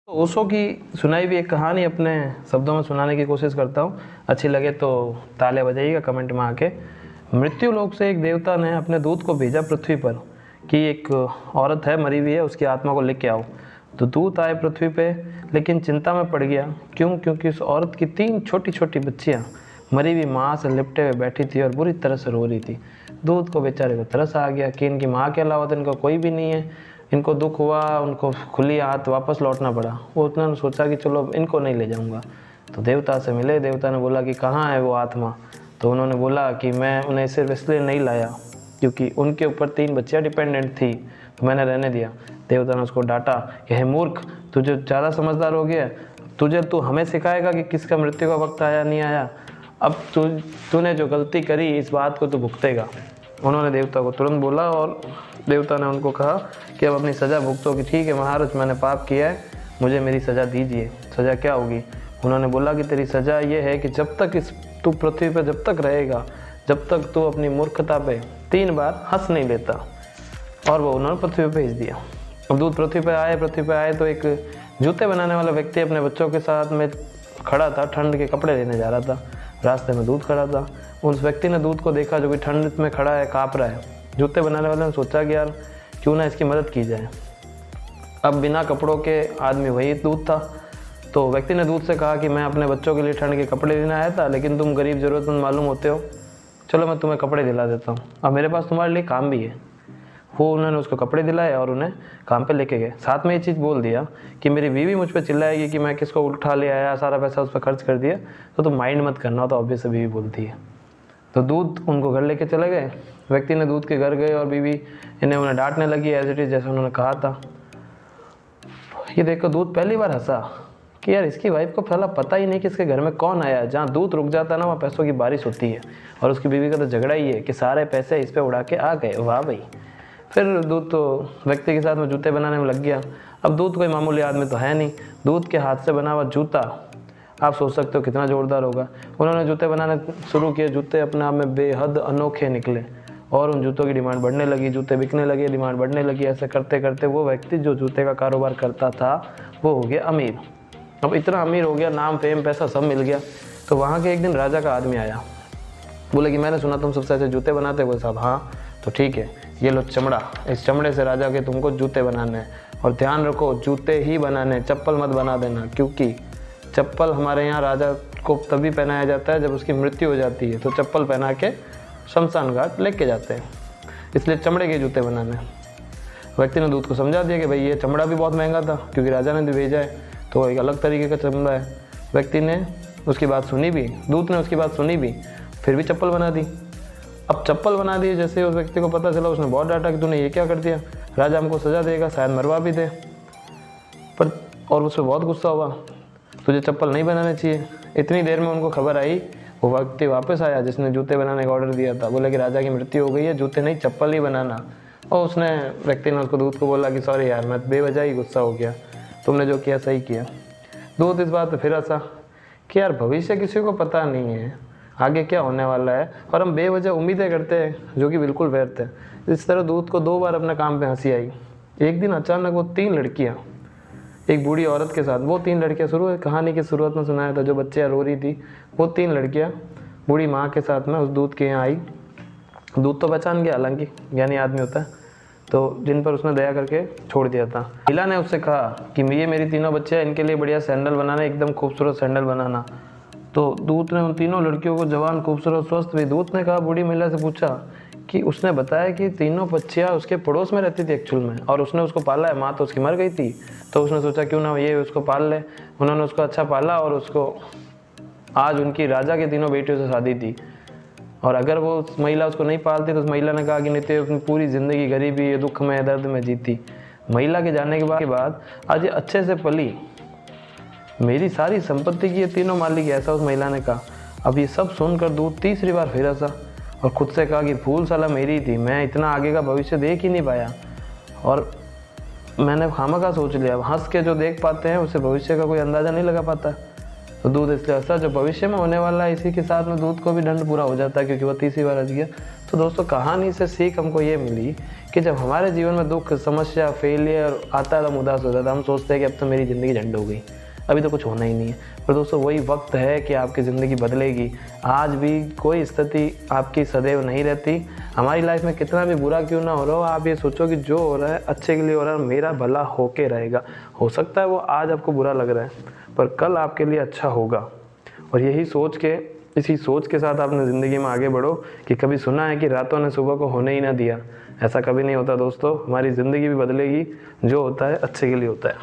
ओशो की सुनाई हुई एक कहानी अपने शब्दों में सुनाने की कोशिश करता हूँ। अच्छी लगे तो ताले बजाइएगा कमेंट में आके। मृत्यु लोक से एक देवता ने अपने दूत को भेजा पृथ्वी पर कि एक औरत है मरी हुई है, उसकी आत्मा को लेके आओ। तो दूत आए पृथ्वी पे, लेकिन चिंता में पड़ गया। क्यों? क्योंकि उस औरत की 3 छोटी छोटी बच्चियाँ मरी हुई माँ से लिपटे हुए बैठी थी और बुरी तरह से रो रही थी। दूत को बेचारे को तरस आ गया कि इनकी माँ के अलावा तो इनका कोई भी नहीं है। इनको दुख हुआ, उनको खुली हाथ वापस लौटना पड़ा। वो उन्होंने सोचा कि चलो इनको नहीं ले जाऊंगा। तो देवता से मिले। देवता ने बोला कि कहाँ है वो आत्मा? तो उन्होंने बोला कि मैं उन्हें सिर्फ इसलिए नहीं लाया क्योंकि उनके ऊपर 3 बच्चियाँ डिपेंडेंट थी, तो मैंने रहने दिया। देवता ने उसको डांटा कि हे मूर्ख, तुझे ज़्यादा समझदार हो गया। तू हमें सिखाएगा कि किसका मृत्यु का वक्त आया नहीं आया। अब तूने जो गलती करी इस बात को तू भुगतेगा। उन्होंने देवता को तुरंत बोला और देवता ने उनको कहा कि अब अपनी सज़ा भुगतो। कि ठीक है महाराज, मैंने पाप किया है, मुझे मेरी सज़ा दीजिए। सज़ा क्या होगी? उन्होंने बोला कि तेरी सज़ा ये है कि जब तक तू पृथ्वी पर जब तक रहेगा, जब तक तू अपनी मूर्खता पे 3 बार हंस नहीं लेता। और वो उन्होंने पृथ्वी पर भेज दिया। अब दूत पृथ्वी पर आए तो एक जूते बनाने वाला व्यक्ति अपने बच्चों के साथ में खड़ा था, ठंड के कपड़े लेने जा रहा था। रास्ते में दूत खड़ा था। उस व्यक्ति ने दूत को देखा जो कि ठंड में खड़ा है, काँप रहा है। जूते बनाने वाले ने सोचा कि यार क्यों ना इसकी मदद की जाए। अब बिना कपड़ों के आदमी वही दूत था। तो व्यक्ति ने दूत से कहा कि मैं अपने बच्चों के लिए ठंड के कपड़े लेने आया था, लेकिन तुम गरीब ज़रूरतमंद मालूम होते हो, चलो मैं तुम्हें कपड़े दिला देता हूँ। अब मेरे पास तुम्हारे लिए काम भी है। वो उन्होंने उसको कपड़े दिलाए और उन्हें काम पे लेके गए। साथ में ये चीज़ बोल दिया कि मेरी बीवी मुझ पर चिल्लाएगी कि मैं किसको उठा ले आया, सारा पैसा उस पर खर्च कर दिया, तो तुम माइंड मत करना। तो ऑब्वियस बीवी बोलती है। तो दूत उनको घर लेके चले गए। व्यक्ति ने दूत के घर गए और बीवी उन्हें डांटने लगी एज इट इज़, जैसे उन्होंने कहा था। ये देखो दूत पहली बार हंसा कि यार इसकी वाइफ को पहला पता ही नहीं कि इसके घर में कौन आया। जहाँ दूत रुक जाता है ना, वहाँ पैसों की बारिश होती है। और उसकी बीवी का तो झगड़ा ही है कि सारे पैसे इस पर उड़ा के आ गए। वाह भाई। फिर दूत तो व्यक्ति के साथ में जूते बनाने में लग गया। अब दूत कोई मामूली आदमी तो है नहीं। दूत के हाथ से बना हुआ जूता आप सोच सकते हो कितना ज़ोरदार होगा। उन्होंने जूते बनाने शुरू किए। जूते अपने आप में बेहद अनोखे निकले और उन जूतों की डिमांड बढ़ने लगी। जूते बिकने लगे, डिमांड बढ़ने लगी। ऐसे करते करते वो व्यक्ति जो जूते का कारोबार करता था वो हो गया अमीर। अब इतना अमीर हो गया, नाम फेम पैसा सब मिल गया। तो वहाँ के एक दिन राजा का आदमी आया। बोले कि मैंने सुना तुम सबसे अच्छे जूते बनाते हो। साहब हाँ, तो ठीक है, ये लो चमड़ा, इस चमड़े से राजा के तुमको जूते बनाने हैं। और ध्यान रखो जूते ही बनाने, चप्पल मत बना देना, क्योंकि चप्पल हमारे यहाँ राजा को तभी पहनाया जाता है जब उसकी मृत्यु हो जाती है। तो चप्पल पहना के शमशान घाट लेके जाते हैं, इसलिए चमड़े के जूते बनाने। व्यक्ति ने दूत को समझा दिया कि भाई ये चमड़ा भी बहुत महंगा था, क्योंकि राजा ने भेजा है तो एक अलग तरीके का चमड़ा है। व्यक्ति ने उसकी बात सुनी भी, दूत ने उसकी बात सुनी भी, फिर भी चप्पल बना दी। अब चप्पल बना दी, जैसे उस व्यक्ति को पता चला उसने बहुत डांटा कि तूने ये क्या कर दिया, राजा हमको सज़ा देगा, शायद मरवा भी दे। पर और उससे बहुत गुस्सा हुआ, तुझे चप्पल नहीं बनाने चाहिए। इतनी देर में उनको खबर आई, वो व्यक्ति वापस आया जिसने जूते बनाने का ऑर्डर दिया था। बोले कि राजा की मृत्यु हो गई है, जूते नहीं चप्पल ही बनाना। और उसने व्यक्ति ने उसको दूत को बोला कि सॉरी यार, मैं बेवजह ही गुस्सा हो गया, तुमने जो किया सही किया। दूत इस बात पर फिर हंसा कि यार भविष्य किसी को पता नहीं है आगे क्या होने वाला है, और हम बेवजह उम्मीदें करते हैं जो कि बिल्कुल व्यर्थ है। इस तरह दूत को 2 बार अपने काम पे हंसी आई। एक दिन अचानक वो 3 लड़कियां एक बूढ़ी औरत के साथ, वो 3 लड़कियां शुरू कहानी की शुरुआत में सुनाया था, जो बच्चियां रो रही थी, वो 3 लड़कियां बूढ़ी माँ के साथ में उस दूत के यहाँ आई। दूत तो पहचान गया, हालांकि ज्ञानी आदमी होता है, तो जिन पर उसने दया करके छोड़ दिया था। महिला ने उससे कहा कि ये मेरी 3 बच्चियाँ, इनके लिए बढ़िया सैंडल बनाना, एकदम खूबसूरत सैंडल बनाना। तो दूत ने उन 3 लड़कियों को जवान, खूबसूरत, स्वस्थ भी। दूत ने कहा, बूढ़ी महिला से पूछा कि उसने बताया कि 3 बच्चियाँ उसके पड़ोस में रहती थी एक्चुअल में, और उसने उसको पाला है। माँ तो उसकी मर गई थी, तो उसने सोचा क्यों ना ये उसको पाल ले। उन्होंने उसको अच्छा पाला और उसको आज उनकी राजा के 3 बेटियों से शादी थी। और अगर वो उस महिला उसको नहीं पालती तो उस महिला ने कहा कि नहीं तो अपनी पूरी ज़िंदगी गरीबी, दुख में, दर्द में जीती। महिला के जाने के बाद आज ये अच्छे से पली, मेरी सारी संपत्ति की ये 3 मालिक, ऐसा उस महिला ने कहा। अब ये सब सुनकर दूत तीसरी बार फिर हंसा और खुद से कहा कि भूल साला मेरी थी, मैं इतना आगे का भविष्य देख ही नहीं पाया और मैंने खामखा सोच लिया। हंस के जो देख पाते हैं उससे भविष्य का कोई अंदाज़ा नहीं लगा पाता। तो दूत इसलिए हंसा, जो भविष्य में होने वाला है इसी के साथ में दूत को भी दंड पूरा हो जाता है, क्योंकि वो तीसरी बार हंस गया। तो दोस्तों कहानी से सीख हमको ये मिली कि जब हमारे जीवन में दुख, समस्या, फेलियर आता है, हम उदास हो जाता है, हम सोचते हैं कि अब तो मेरी ज़िंदगी झंड हो गई, अभी तो कुछ होना ही नहीं है। पर दोस्तों वही वक्त है कि आपकी ज़िंदगी बदलेगी। आज भी कोई स्थिति आपकी सदैव नहीं रहती। हमारी लाइफ में कितना भी बुरा क्यों ना हो रहा हो, आप ये सोचो कि जो हो रहा है अच्छे के लिए हो रहा है, मेरा भला होके रहेगा। हो सकता है वो आज आपको बुरा लग रहा है, पर कल आपके लिए अच्छा होगा। और इसी सोच के साथ आपने ज़िंदगी में आगे बढ़ो। कि कभी सुना है कि रातों ने सुबह को होने ही ना दिया? ऐसा कभी नहीं होता दोस्तों। हमारी ज़िंदगी भी बदलेगी, जो होता है अच्छे के लिए होता है।